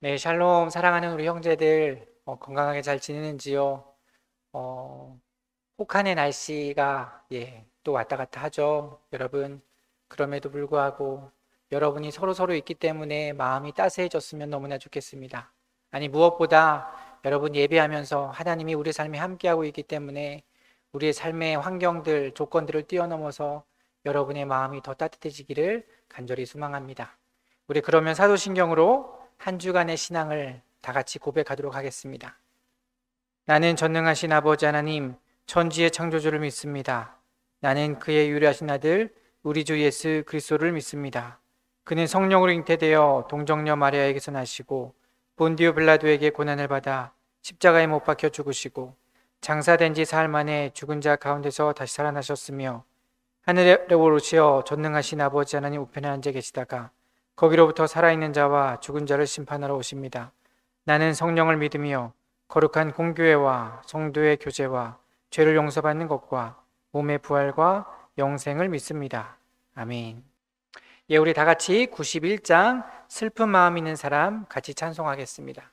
네, 샬롬, 사랑하는 우리 형제들, 건강하게 잘 지내는지요? 어, 혹한의 날씨가, 또 왔다 갔다 하죠, 여러분. 그럼에도 불구하고, 여러분이 서로 있기 때문에 마음이 따스해졌으면 너무나 좋겠습니다. 아니, 무엇보다 여러분 예배하면서 하나님이 우리 삶에 함께하고 있기 때문에 우리의 삶의 환경들, 조건들을 뛰어넘어서 여러분의 마음이 더 따뜻해지기를 간절히 소망합니다. 우리 그러면 사도신경으로 한 주간의 신앙을 다 같이 고백하도록 하겠습니다. 나는 전능하신 아버지 하나님, 천지의 창조주를 믿습니다. 나는 그의 유일하신 아들, 우리 주 예수 그리스도를 믿습니다. 그는 성령으로 잉태되어 동정녀 마리아에게서 나시고 본디오 빌라도에게 고난을 받아 십자가에 못 박혀 죽으시고 장사된 지 사흘 만에 죽은 자 가운데서 다시 살아나셨으며 하늘에 오르시어 전능하신 아버지 하나님 우편에 앉아 계시다가 거기로부터 살아있는 자와 죽은 자를 심판하러 오십니다. 나는 성령을 믿으며 거룩한 공교회와 성도의 교제와 죄를 용서받는 것과 몸의 부활과 영생을 믿습니다. 아멘. 우리 다 같이 91장 슬픈 마음 있는 사람 같이 찬송하겠습니다.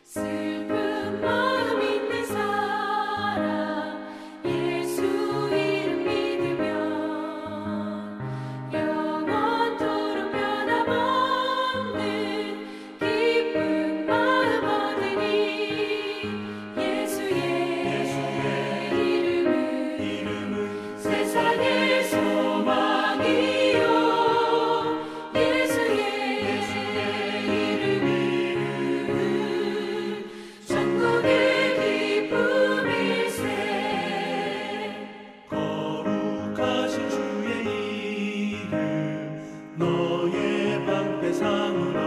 슬픈 마음 있는 사람 예수 이름 믿으면 영원토록 변함없는 기쁜 마음 얻으니 예수의 이름은 세상의 소망이요 예수의 이름은 천국의 기쁨일세. 거룩하신 주의 이름 너의 방패 삼으라.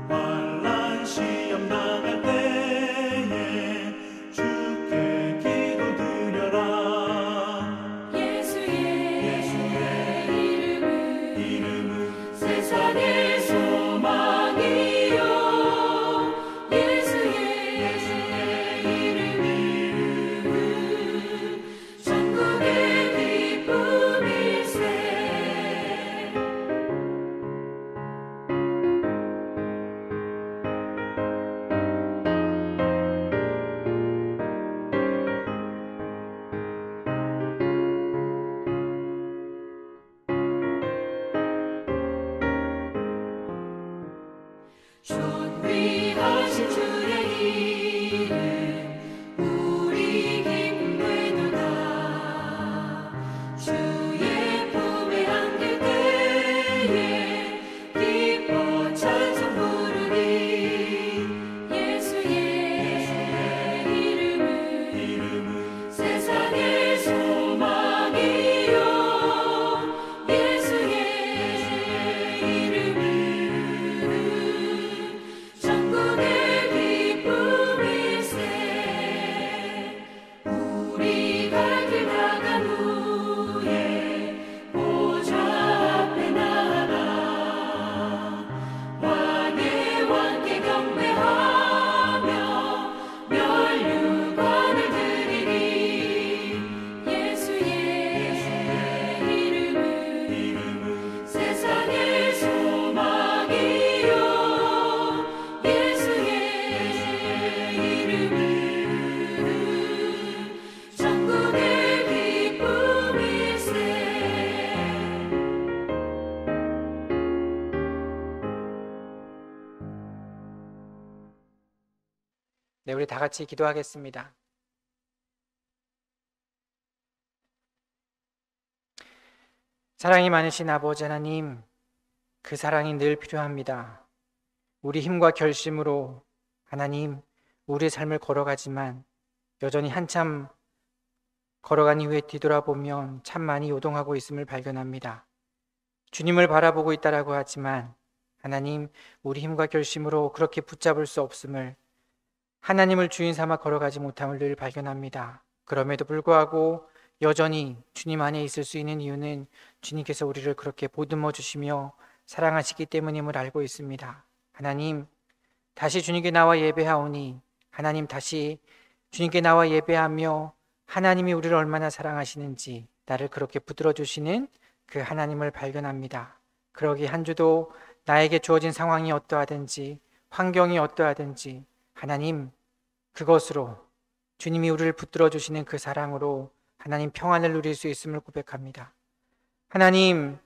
환난 시험 당할 때에 주께 기도드려라. 예수의 이름은 세상의 소망이요 예수의 이름은 천국의 기쁨일세. 존귀하신 주의 이름 우리 기쁨 되도다. 주의 품에 안길 때에 기뻐 찬송 부르리. 예수의 이름은 세상의 소망이요 예수의 이름은 천국의 기쁨일세. 우리 갈 길 나간 후에 보좌 앞에 나아가 왕의 왕께 경배하며 면류관을 드리리. 예수의 이름은 세상의 소망이요 예수의 이름은 천국의 기쁨일세. 네, 우리 다 같이 기도하겠습니다. 사랑이 많으신 아버지 하나님, 그 사랑이 늘 필요합니다. 우리 힘과 결심으로 하나님, 우리의 삶을 걸어가지만 여전히 한참 걸어간 이후에 뒤돌아보면 참 많이 요동하고 있음을 발견합니다. 주님을 바라보고 있다라고 하지만 하나님, 우리 힘과 결심으로 그렇게 붙잡을 수 없음을, 하나님을 주인 삼아 걸어가지 못함을 늘 발견합니다. 그럼에도 불구하고 여전히 주님 안에 있을 수 있는 이유는 주님께서 우리를 그렇게 보듬어 주시며 사랑하시기 때문임을 알고 있습니다. 하나님, 다시 주님께 나와 예배하오니 하나님 다시 주님께 나와 예배하며 하나님이 우리를 얼마나 사랑하시는지 나를 그렇게 붙들어 주시는 그 하나님을 발견합니다. 그러기 한 주도 나에게 주어진 상황이 어떠하든지 환경이 어떠하든지 하나님 그것으로 주님이 우리를 붙들어 주시는 그 사랑으로 하나님 평안을 누릴 수 있음을 고백합니다. 하나님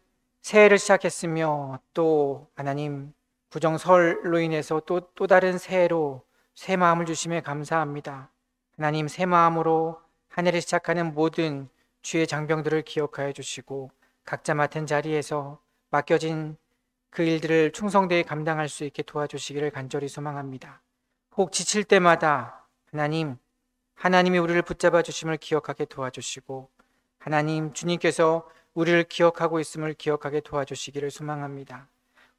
새해를 시작했으며 또 하나님 구정설로 인해서 또 다른 새해로 새 마음을 주심에 감사합니다. 하나님 새 마음으로 한 해를 시작하는 모든 주의 장병들을 기억하여 주시고 각자 맡은 자리에서 맡겨진 그 일들을 충성되이 감당할 수 있게 도와주시기를 간절히 소망합니다. 혹 지칠 때마다 하나님이 우리를 붙잡아 주심을 기억하게 도와주시고 하나님 주님께서 우리를 기억하고 있음을 기억하게 도와주시기를 소망합니다.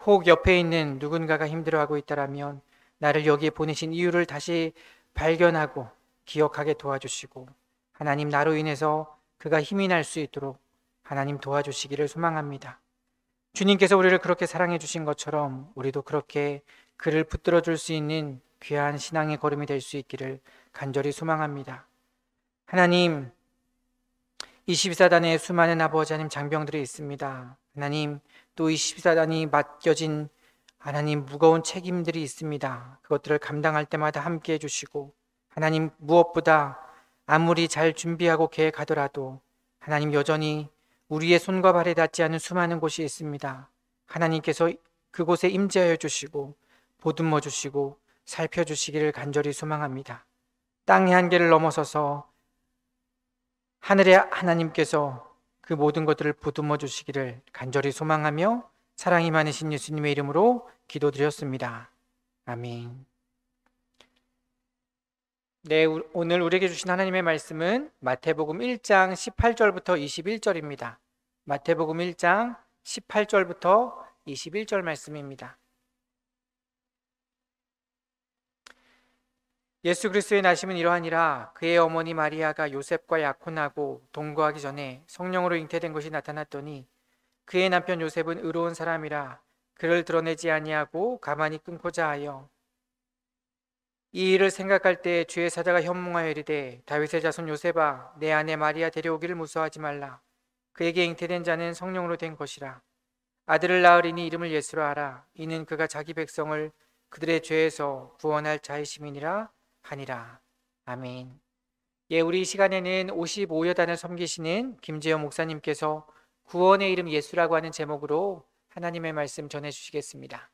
혹 옆에 있는 누군가가 힘들어하고 있다라면 나를 여기에 보내신 이유를 다시 발견하고 기억하게 도와주시고 하나님 나로 인해서 그가 힘이 날 수 있도록 하나님 도와주시기를 소망합니다. 주님께서 우리를 그렇게 사랑해 주신 것처럼 우리도 그렇게 그를 붙들어 줄 수 있는 귀한 신앙의 걸음이 될 수 있기를 간절히 소망합니다. 하나님 22사단에 수많은 아버지 하나님 장병들이 있습니다. 하나님 또 22사단이 맡겨진 하나님 무거운 책임들이 있습니다. 그것들을 감당할 때마다 함께 해주시고 하나님 무엇보다 아무리 잘 준비하고 계획하더라도 하나님 여전히 우리의 손과 발에 닿지 않은 수많은 곳이 있습니다. 하나님께서 그곳에 임재하여 주시고 보듬어 주시고 살펴주시기를 간절히 소망합니다. 땅의 한계를 넘어서서 하늘의 하나님께서 그 모든 것들을 보듬어 주시기를 간절히 소망하며 사랑이 많으신 예수님의 이름으로 기도드렸습니다. 아멘. 네, 오늘 우리에게 주신 하나님의 말씀은 마태복음 1장 18절부터 21절입니다. 마태복음 1장 18절부터 21절 말씀입니다. 예수 그리스도의 나심은 이러하니라. 그의 어머니 마리아가 요셉과 약혼하고 동거하기 전에 성령으로 잉태된 것이 나타났더니 그의 남편 요셉은 의로운 사람이라 그를 드러내지 아니하고 가만히 끊고자 하여 이 일을 생각할 때 주의 사자가 현몽하여 이르되 다윗의 자손 요셉아 내 아내 마리아 데려오기를 무서워하지 말라. 그에게 잉태된 자는 성령으로 된 것이라. 아들을 낳으리니 이름을 예수로 하라. 이는 그가 자기 백성을 그들의 죄에서 구원할 자이심이니라 하니라. 아멘. 예, 우리 이 시간에는 55여단을 섬기시는 김재현 목사님께서 구원의 이름 예수라고 하는 제목으로 하나님의 말씀 전해주시겠습니다.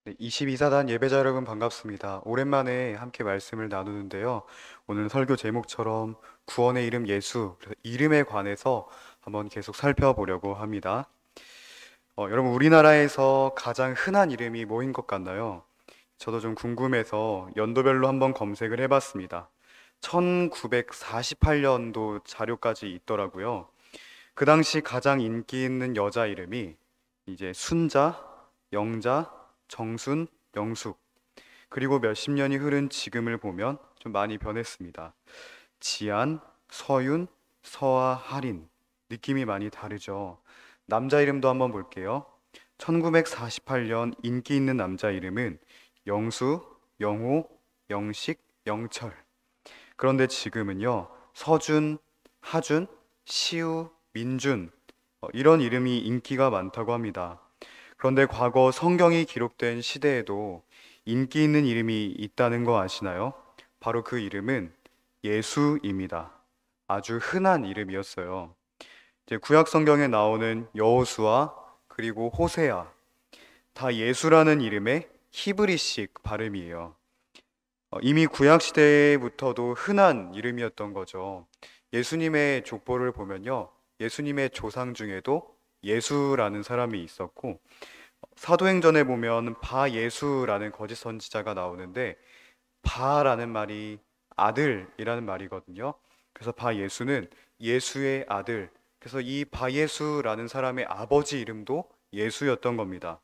네, 22사단 예배자 여러분 반갑습니다. 오랜만에 함께 말씀을 나누는데요. 오늘 설교 제목처럼 구원의 이름 예수, 그래서 이름에 관해서 한번 계속 살펴보려고 합니다. 여러분 우리나라에서 가장 흔한 이름이 뭐인 것 같나요? 저도 좀 궁금해서 연도별로 한번 검색을 해봤습니다. 1948년도 자료까지 있더라고요. 그 당시 가장 인기 있는 여자 이름이 이제 순자, 영자, 정순, 영숙, 그리고 몇십 년이 흐른 지금을 보면 좀 많이 변했습니다. 지안, 서윤, 서아, 하린, 느낌이 많이 다르죠. 남자 이름도 한번 볼게요. 1948년 인기 있는 남자 이름은 영수, 영호, 영식, 영철. 그런데 지금은요 서준, 하준, 시우, 민준, 이런 이름이 인기가 많다고 합니다. 그런데 과거 성경이 기록된 시대에도 인기 있는 이름이 있다는 거 아시나요? 바로 그 이름은 예수입니다. 아주 흔한 이름이었어요. 이제 구약 성경에 나오는 여호수아 그리고 호세아 다 예수라는 이름의 히브리식 발음이에요. 이미 구약 시대부터도 흔한 이름이었던 거죠. 예수님의 족보를 보면요, 예수님의 조상 중에도 예수라는 사람이 있었고, 사도행전에 보면 바예수라는 거짓 선지자가 나오는데 바라는 말이 아들이라는 말이거든요. 그래서 바예수는 예수의 아들, 그래서 이 바예수라는 사람의 아버지 이름도 예수였던 겁니다.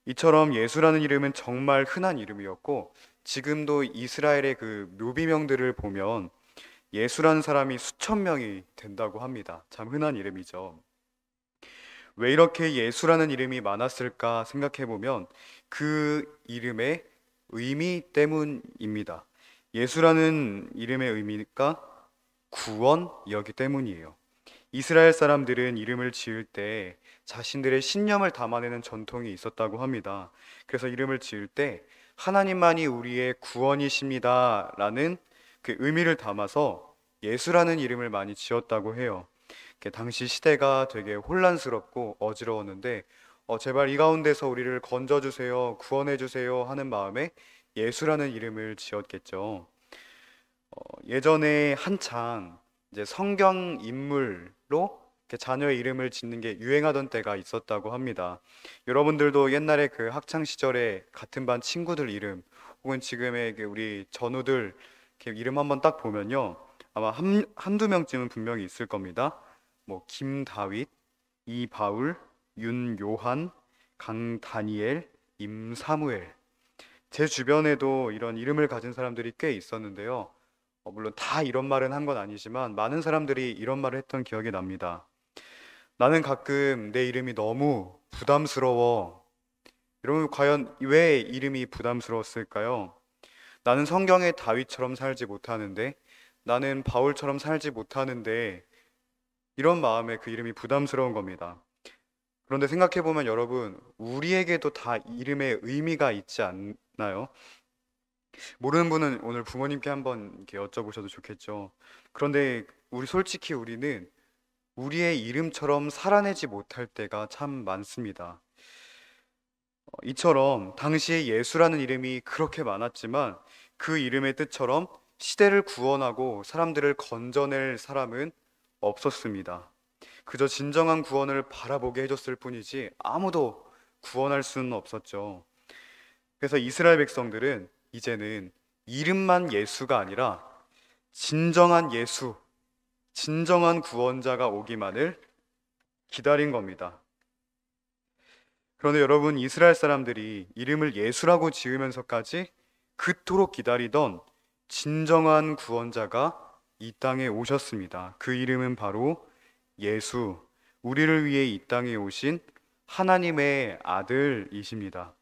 이처럼 예수라는 이름은 정말 흔한 이름이었고 지금도 이스라엘의 그 묘비명들을 보면 예수라는 사람이 수천 명이 된다고 합니다. 참 흔한 이름이죠. 왜 이렇게 예수라는 이름이 많았을까 생각해 보면 그 이름의 의미 때문입니다. 예수라는 이름의 의미가 구원이었기 때문이에요. 이스라엘 사람들은 이름을 지을 때 자신들의 신념을 담아내는 전통이 있었다고 합니다. 그래서 이름을 지을 때 하나님만이 우리의 구원이십니다 라는 그 의미를 담아서 예수라는 이름을 많이 지었다고 해요. 당시 시대가 되게 혼란스럽고 어지러웠는데 제발 이 가운데서 우리를 건져주세요, 구원해주세요 하는 마음에 예수라는 이름을 지었겠죠. 예전에 한창 이제 성경 인물로 이렇게 자녀의 이름을 짓는 게 유행하던 때가 있었다고 합니다. 여러분들도 옛날에 그 학창 시절에 같은 반 친구들 이름 혹은 지금의 우리 전우들 이렇게 이름 한번 딱 보면요, 아마 한두 명쯤은 분명히 있을 겁니다. 뭐 김다윗, 이바울, 윤요한, 강다니엘, 임사무엘. 제 주변에도 이런 이름을 가진 사람들이 꽤 있었는데요. 물론 다 이런 말은 한 건 아니지만 많은 사람들이 이런 말을 했던 기억이 납니다. 나는 가끔 내 이름이 너무 부담스러워. 여러분, 과연 왜 이름이 부담스러웠을까요? 나는 성경의 다윗처럼 살지 못하는데, 나는 바울처럼 살지 못하는데, 이런 마음에 그 이름이 부담스러운 겁니다. 그런데 생각해보면 여러분, 우리에게도 다 이름의 의미가 있지 않나요? 모르는 분은 오늘 부모님께 한번 이렇게 여쭤보셔도 좋겠죠. 그런데 솔직히 우리는 우리의 이름처럼 살아내지 못할 때가 참 많습니다. 이처럼 당시에 예수라는 이름이 그렇게 많았지만 그 이름의 뜻처럼 시대를 구원하고 사람들을 건져낼 사람은 없었습니다. 그저 진정한 구원을 바라보게 해줬을 뿐이지 아무도 구원할 수는 없었죠. 그래서 이스라엘 백성들은 이제는 이름만 예수가 아니라 진정한 예수, 진정한 구원자가 오기만을 기다린 겁니다. 그런데 여러분, 이스라엘 사람들이 이름을 예수라고 지으면서까지 그토록 기다리던 진정한 구원자가 이 땅에 오셨습니다. 그 이름은 바로 예수, 우리를 위해 이 땅에 오신 하나님의 아들이십니다.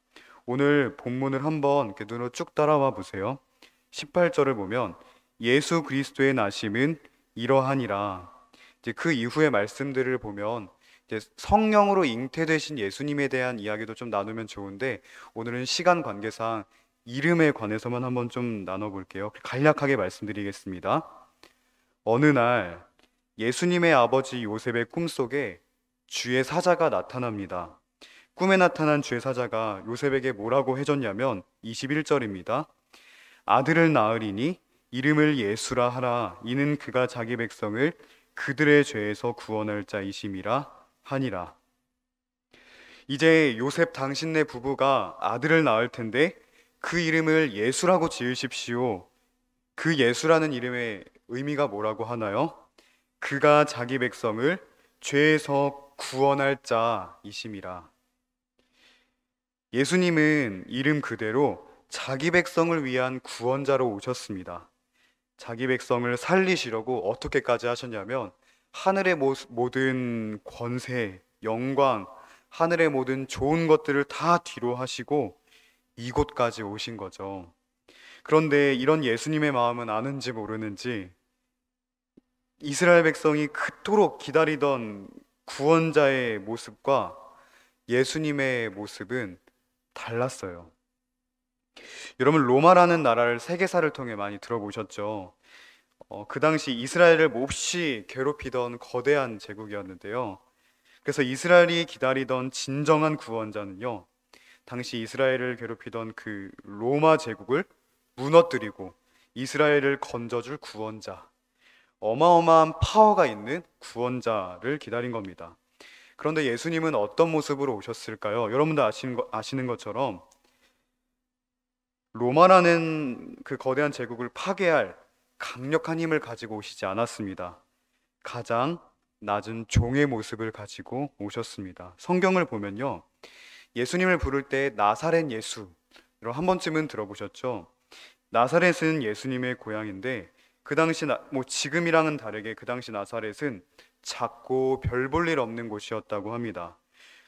오늘 본문을 한번 이렇게 눈으로 쭉 따라와 보세요. 18절을 보면 예수 그리스도의 나심은 이러하니라. 이제 그 이후의 말씀들을 보면 이제 성령으로 잉태되신 예수님에 대한 이야기도 좀 나누면 좋은데 오늘은 시간 관계상 이름에 관해서만 한번 좀 나눠볼게요. 간략하게 말씀드리겠습니다. 어느 날 예수님의 아버지 요셉의 꿈속에 주의 사자가 나타납니다. 꿈에 나타난 주의 사자가 요셉에게 뭐라고 해줬냐면 21절입니다. 아들을 낳으리니 이름을 예수라 하라. 이는 그가 자기 백성을 그들의 죄에서 구원할 자이심이라 하니라. 이제 요셉 당신네 부부가 아들을 낳을 텐데 그 이름을 예수라고 지으십시오. 그 예수라는 이름의 의미가 뭐라고 하나요? 그가 자기 백성을 죄에서 구원할 자이심이라. 예수님은 이름 그대로 자기 백성을 위한 구원자로 오셨습니다. 자기 백성을 살리시려고 어떻게까지 하셨냐면 하늘의 모든 권세, 영광, 하늘의 모든 좋은 것들을 다 뒤로 하시고 이곳까지 오신 거죠. 그런데 이런 예수님의 마음은 아는지 모르는지 이스라엘 백성이 그토록 기다리던 구원자의 모습과 예수님의 모습은 달랐어요. 여러분, 로마라는 나라를 세계사를 통해 많이 들어보셨죠? 그 당시 이스라엘을 몹시 괴롭히던 거대한 제국이었는데요. 그래서 이스라엘이 기다리던 진정한 구원자는요, 당시 이스라엘을 괴롭히던 그 로마 제국을 무너뜨리고 이스라엘을 건져줄 구원자, 어마어마한 파워가 있는 구원자를 기다린 겁니다. 그런데 예수님은 어떤 모습으로 오셨을까요? 여러분도 아시는 것처럼 로마라는 그 거대한 제국을 파괴할 강력한 힘을 가지고 오시지 않았습니다. 가장 낮은 종의 모습을 가지고 오셨습니다. 성경을 보면요, 예수님을 부를 때 나사렛 예수, 여러분 한 번쯤은 들어보셨죠? 나사렛은 예수님의 고향인데 그 당시 뭐 지금이랑은 다르게 그 당시 나사렛은 작고 별 볼 일 없는 곳이었다고 합니다.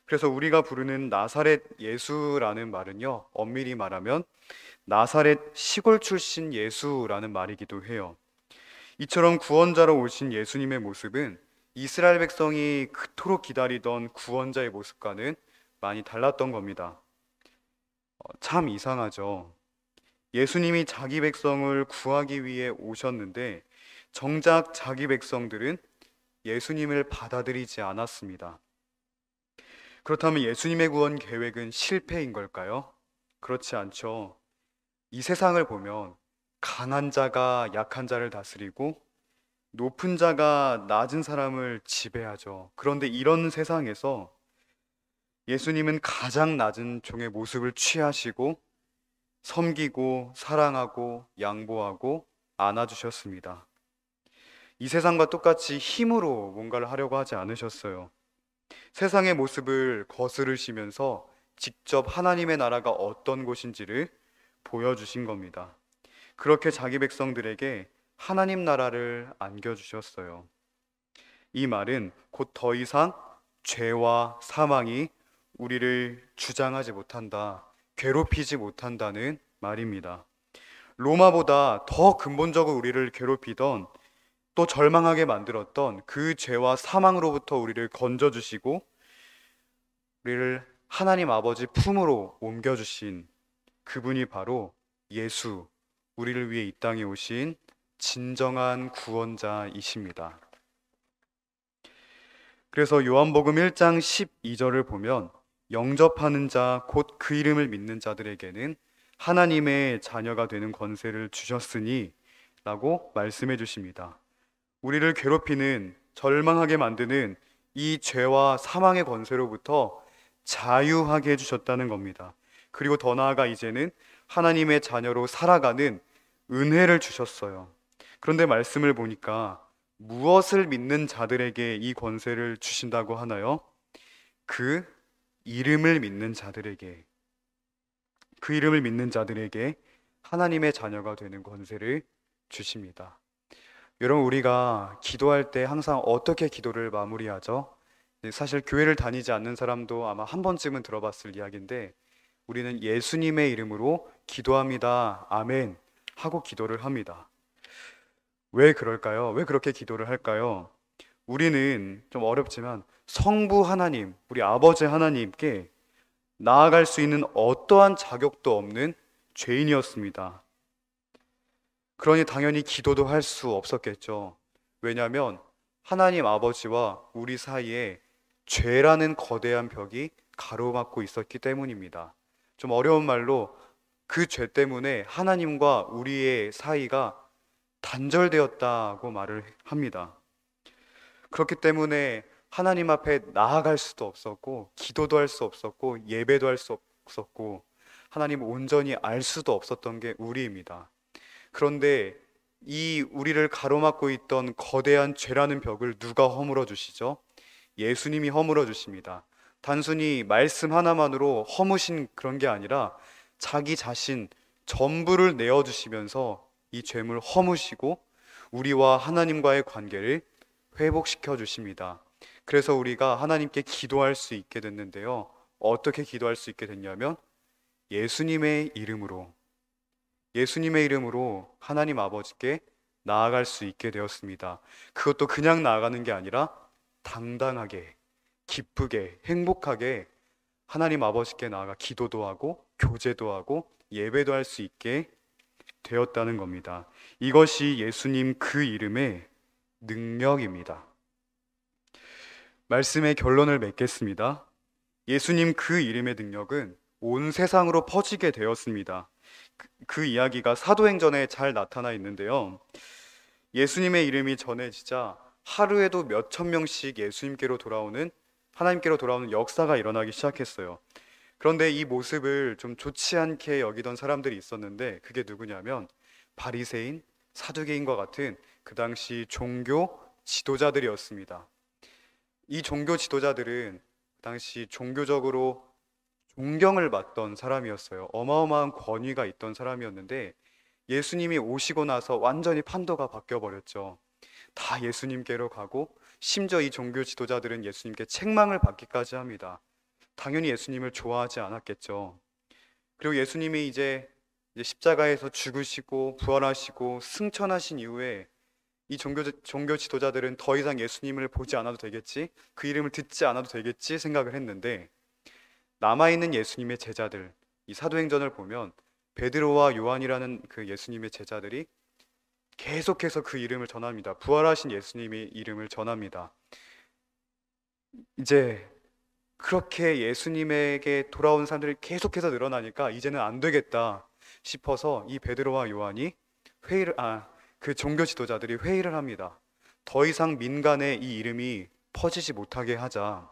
그래서 우리가 부르는 나사렛 예수라는 말은요, 엄밀히 말하면 나사렛 시골 출신 예수라는 말이기도 해요. 이처럼 구원자로 오신 예수님의 모습은 이스라엘 백성이 그토록 기다리던 구원자의 모습과는 많이 달랐던 겁니다. 참 이상하죠. 예수님이 자기 백성을 구하기 위해 오셨는데 정작 자기 백성들은 예수님을 받아들이지 않았습니다. 그렇다면 예수님의 구원 계획은 실패인 걸까요? 그렇지 않죠. 이 세상을 보면 강한 자가 약한 자를 다스리고 높은 자가 낮은 사람을 지배하죠. 그런데 이런 세상에서 예수님은 가장 낮은 종의 모습을 취하시고 섬기고 사랑하고 양보하고 안아주셨습니다. 이 세상과 똑같이 힘으로 뭔가를 하려고 하지 않으셨어요. 세상의 모습을 거스르시면서 직접 하나님의 나라가 어떤 곳인지를 보여주신 겁니다. 그렇게 자기 백성들에게 하나님 나라를 안겨주셨어요. 이 말은 곧 더 이상 죄와 사망이 우리를 주장하지 못한다, 괴롭히지 못한다는 말입니다. 로마보다 더 근본적으로 우리를 괴롭히던 또 절망하게 만들었던 그 죄와 사망으로부터 우리를 건져주시고 우리를 하나님 아버지 품으로 옮겨주신 그분이 바로 예수, 우리를 위해 이 땅에 오신 진정한 구원자이십니다. 그래서 요한복음 1장 12절을 보면 영접하는 자, 곧 그 이름을 믿는 자들에게는 하나님의 자녀가 되는 권세를 주셨으니 라고 말씀해 주십니다. 우리를 괴롭히는, 절망하게 만드는 이 죄와 사망의 권세로부터 자유하게 해주셨다는 겁니다. 그리고 더 나아가 이제는 하나님의 자녀로 살아가는 은혜를 주셨어요. 그런데 말씀을 보니까 무엇을 믿는 자들에게 이 권세를 주신다고 하나요? 그 이름을 믿는 자들에게, 그 이름을 믿는 자들에게 하나님의 자녀가 되는 권세를 주십니다. 여러분, 우리가 기도할 때 항상 어떻게 기도를 마무리하죠? 사실 교회를 다니지 않는 사람도 아마 한 번쯤은 들어봤을 이야기인데 우리는 예수님의 이름으로 기도합니다. 아멘 하고 기도를 합니다. 왜 그럴까요? 왜 그렇게 기도를 할까요? 우리는 좀 어렵지만 성부 하나님, 우리 아버지 하나님께 나아갈 수 있는 어떠한 자격도 없는 죄인이었습니다. 그러니 당연히 기도도 할 수 없었겠죠. 왜냐하면 하나님 아버지와 우리 사이에 죄라는 거대한 벽이 가로막고 있었기 때문입니다. 좀 어려운 말로 그 죄 때문에 하나님과 우리의 사이가 단절되었다고 말을 합니다. 그렇기 때문에 하나님 앞에 나아갈 수도 없었고 기도도 할 수 없었고 예배도 할 수 없었고 하나님을 온전히 알 수도 없었던 게 우리입니다. 그런데 이 우리를 가로막고 있던 거대한 죄라는 벽을 누가 허물어 주시죠? 예수님이 허물어 주십니다. 단순히 말씀 하나만으로 허무신 그런 게 아니라 자기 자신 전부를 내어주시면서 이 죄물 허무시고 우리와 하나님과의 관계를 회복시켜 주십니다. 그래서 우리가 하나님께 기도할 수 있게 됐는데요. 어떻게 기도할 수 있게 됐냐면 예수님의 이름으로 하나님 아버지께 나아갈 수 있게 되었습니다. 그것도 그냥 나아가는 게 아니라 당당하게, 기쁘게, 행복하게 하나님 아버지께 나아가 기도도 하고 교제도 하고 예배도 할 수 있게 되었다는 겁니다. 이것이 예수님 그 이름의 능력입니다. 말씀의 결론을 맺겠습니다. 예수님 그 이름의 능력은 온 세상으로 퍼지게 되었습니다. 그 이야기가 사도행전에 잘 나타나 있는데요. 예수님의 이름이 전해지자 하루에도 몇천 명씩 예수님께로 돌아오는, 하나님께로 돌아오는 역사가 일어나기 시작했어요. 그런데 이 모습을 좀 좋지 않게 여기던 사람들이 있었는데 그게 누구냐면 바리새인, 사두개인과 같은 그 당시 종교 지도자들이었습니다. 이 종교 지도자들은 그 당시 종교적으로 존경을 받던 사람이었어요. 어마어마한 권위가 있던 사람이었는데 예수님이 오시고 나서 완전히 판도가 바뀌어 버렸죠. 다 예수님께로 가고 심지어 이 종교 지도자들은 예수님께 책망을 받기까지 합니다. 당연히 예수님을 좋아하지 않았겠죠. 그리고 예수님이 이제 십자가에서 죽으시고 부활하시고 승천하신 이후에 이 종교 지도자들은 더 이상 예수님을 보지 않아도 되겠지, 그 이름을 듣지 않아도 되겠지 생각을 했는데, 남아있는 예수님의 제자들, 이 사도행전을 보면 베드로와 요한이라는 그 예수님의 제자들이 계속해서 그 이름을 전합니다. 부활하신 예수님의 이름을 전합니다. 이제 그렇게 예수님에게 돌아온 사람들이 계속해서 늘어나니까 이제는 안 되겠다 싶어서 이 베드로와 요한이 그 종교 지도자들이 회의를 합니다. 더 이상 민간에 이 이름이 퍼지지 못하게 하자.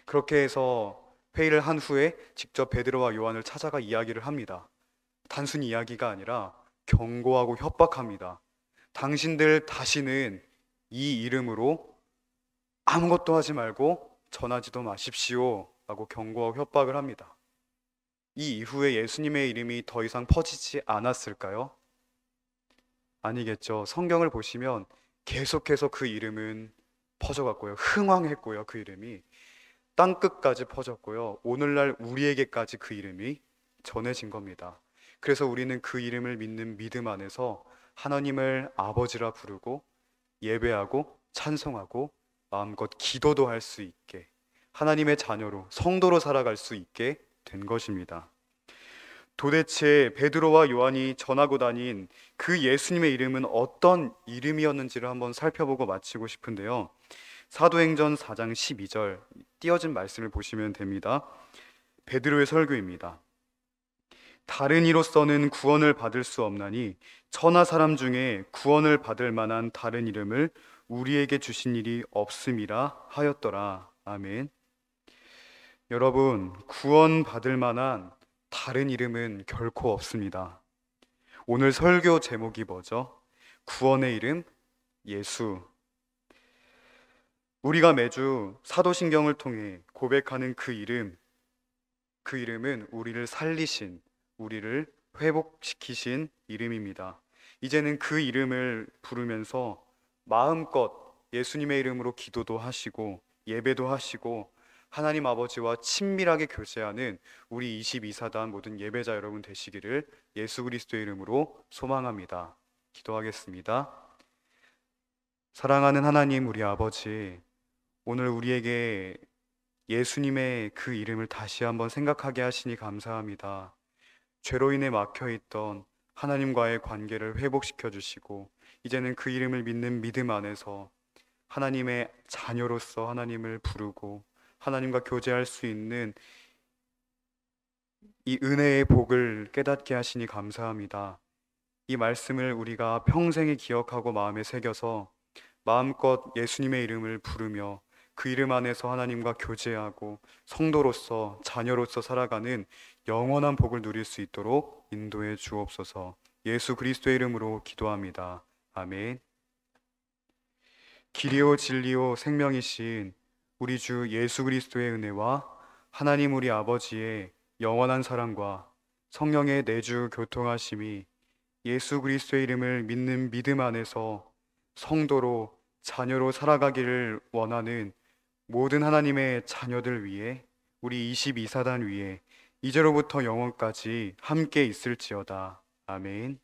그렇게 해서 회의를 한 후에 직접 베드로와 요한을 찾아가 이야기를 합니다. 단순히 이야기가 아니라 경고하고 협박합니다. 당신들 다시는 이 이름으로 아무것도 하지 말고 전하지도 마십시오 라고 경고하고 협박을 합니다. 이 이후에 예수님의 이름이 더 이상 퍼지지 않았을까요? 아니겠죠. 성경을 보시면 계속해서 그 이름은 퍼져갔고요. 흥왕했고요. 그 이름이 땅끝까지 퍼졌고요. 오늘날 우리에게까지 그 이름이 전해진 겁니다. 그래서 우리는 그 이름을 믿는 믿음 안에서 하나님을 아버지라 부르고 예배하고 찬송하고 마음껏 기도도 할 수 있게, 하나님의 자녀로 성도로 살아갈 수 있게 된 것입니다. 도대체 베드로와 요한이 전하고 다닌 그 예수님의 이름은 어떤 이름이었는지를 한번 살펴보고 마치고 싶은데요. 사도행전 4장 12절 띄어진 말씀을 보시면 됩니다. 베드로의 설교입니다. 다른 이로서는 구원을 받을 수 없나니 천하 사람 중에 구원을 받을 만한 다른 이름을 우리에게 주신 일이 없음이라 하였더라. 아멘. 여러분, 구원 받을 만한 다른 이름은 결코 없습니다. 오늘 설교 제목이 뭐죠? 구원의 이름 예수. 우리가 매주 사도신경을 통해 고백하는 그 이름은 우리를 살리신, 우리를 회복시키신 이름입니다. 이제는 그 이름을 부르면서 마음껏 예수님의 이름으로 기도도 하시고 예배도 하시고 하나님 아버지와 친밀하게 교제하는 우리 22사단 모든 예배자 여러분 되시기를 예수 그리스도의 이름으로 소망합니다. 기도하겠습니다. 사랑하는 하나님 우리 아버지, 오늘 우리에게 예수님의 그 이름을 다시 한번 생각하게 하시니 감사합니다. 죄로 인해 막혀있던 하나님과의 관계를 회복시켜 주시고 이제는 그 이름을 믿는 믿음 안에서 하나님의 자녀로서 하나님을 부르고 하나님과 교제할 수 있는 이 은혜의 복을 깨닫게 하시니 감사합니다. 이 말씀을 우리가 평생에 기억하고 마음에 새겨서 마음껏 예수님의 이름을 부르며 그 이름 안에서 하나님과 교제하고 성도로서 자녀로서 살아가는 영원한 복을 누릴 수 있도록 인도해 주옵소서. 예수 그리스도의 이름으로 기도합니다. 아멘. 길이요 진리요 생명이신 우리 주 예수 그리스도의 은혜와 하나님 우리 아버지의 영원한 사랑과 성령의 내주 교통하심이 예수 그리스도의 이름을 믿는 믿음 안에서 성도로 자녀로 살아가기를 원하는 모든 하나님의 자녀들 위해 우리 22사단 위에 이제로부터 영원까지 함께 있을지어다. 아멘.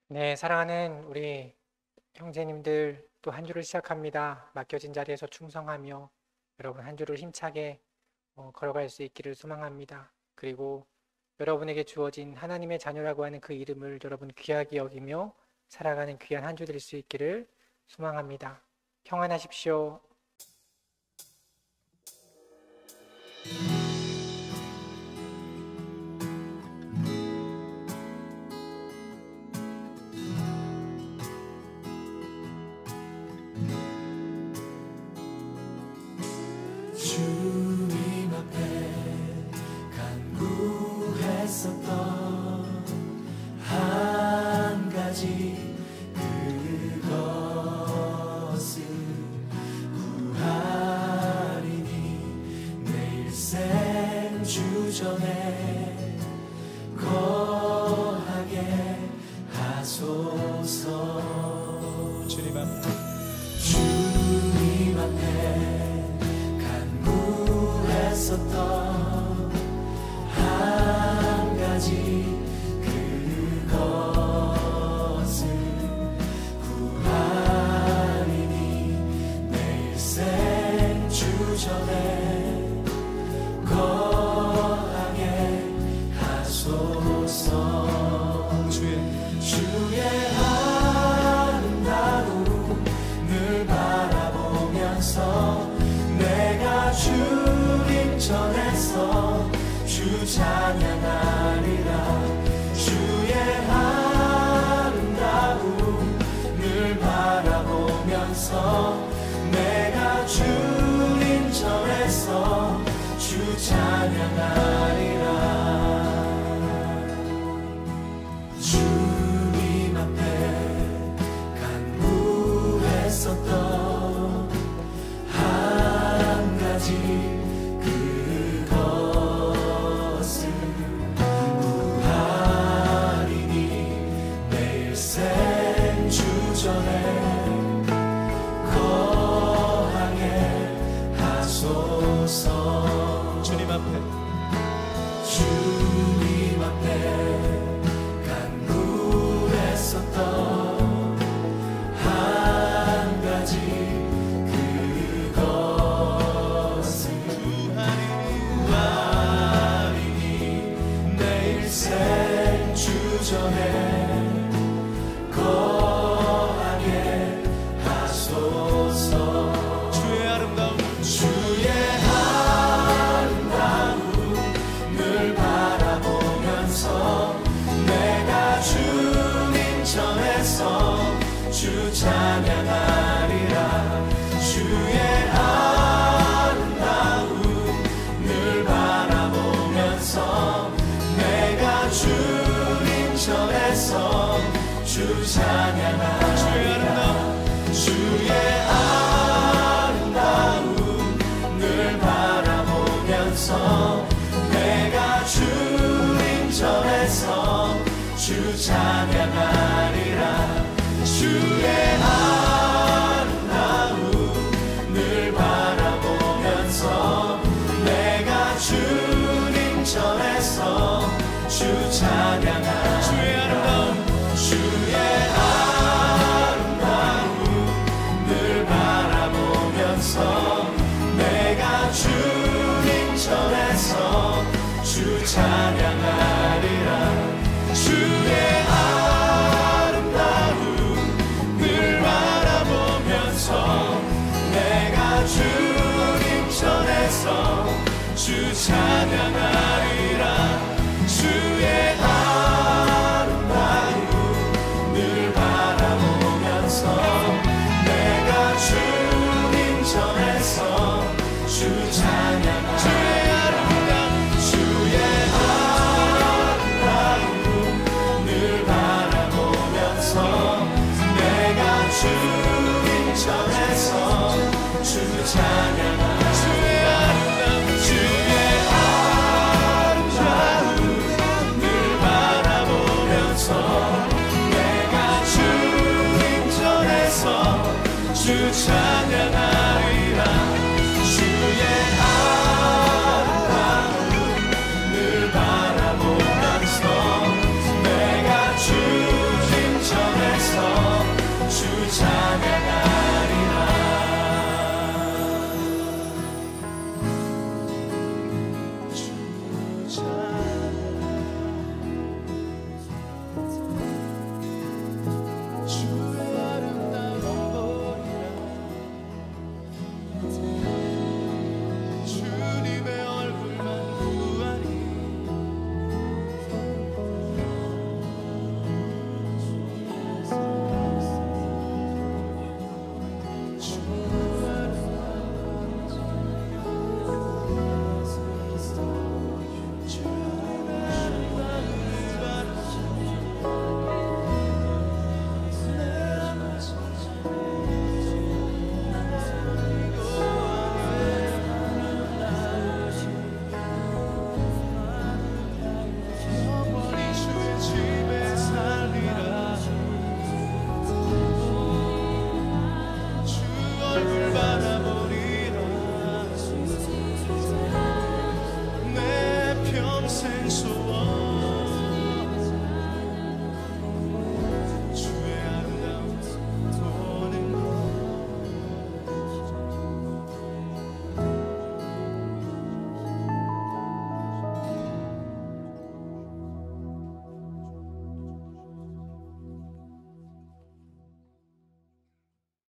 네, 사랑하는 우리 형제님들, 또 한 주를 시작합니다. 맡겨진 자리에서 충성하며 여러분 한 주를 힘차게 걸어갈 수 있기를 소망합니다. 그리고 여러분에게 주어진 하나님의 자녀라고 하는 그 이름을 여러분 귀하게 여기며 살아가는 귀한 한 주 될 수 있기를 소망합니다. 평안하십시오. 전에 거하게 하소서. 주님 앞에 간구했었던 한 가지 그것을 구하리니 내 일생 주전에 거하게 하소서. 주의 아름다움을 바라보면서 내가 주님 전에서 주 찬양하리라. 주의 아름다움을 바라보면서 내가 주님 전에서 주 찬양하리라. 주님 앞에 간구했었던 한 가지 그것을 구하리니 내 일생 주전에 거하게 하소서. 주님 앞에 간구했었던 한 가지 그것을 구하리니 내 일생 주전에 거하게 하소서. 주의 아름다움을 바라보면서 내가 주님 전에서 주 찬양하리라. 주의 아름다움을 바라보면서 내가 주님 전에서 주 찬양하리라. 주의 아름다움을 바라보면서 내가 주님 전에서 주 찬양하리라. 주의 아름다움을 바라보면서 내가 주님 전에서 주 찬양하리라. 주의 아름다움을 바라보면서 내가 주님 전에서 주 찬양하리라. 주의 아름다움을 바라보면서 내가 주님 전에서 주 찬양하리라. 주의 아름다움을 바라보면서 내가 주님 전에서 주 찬양하리라.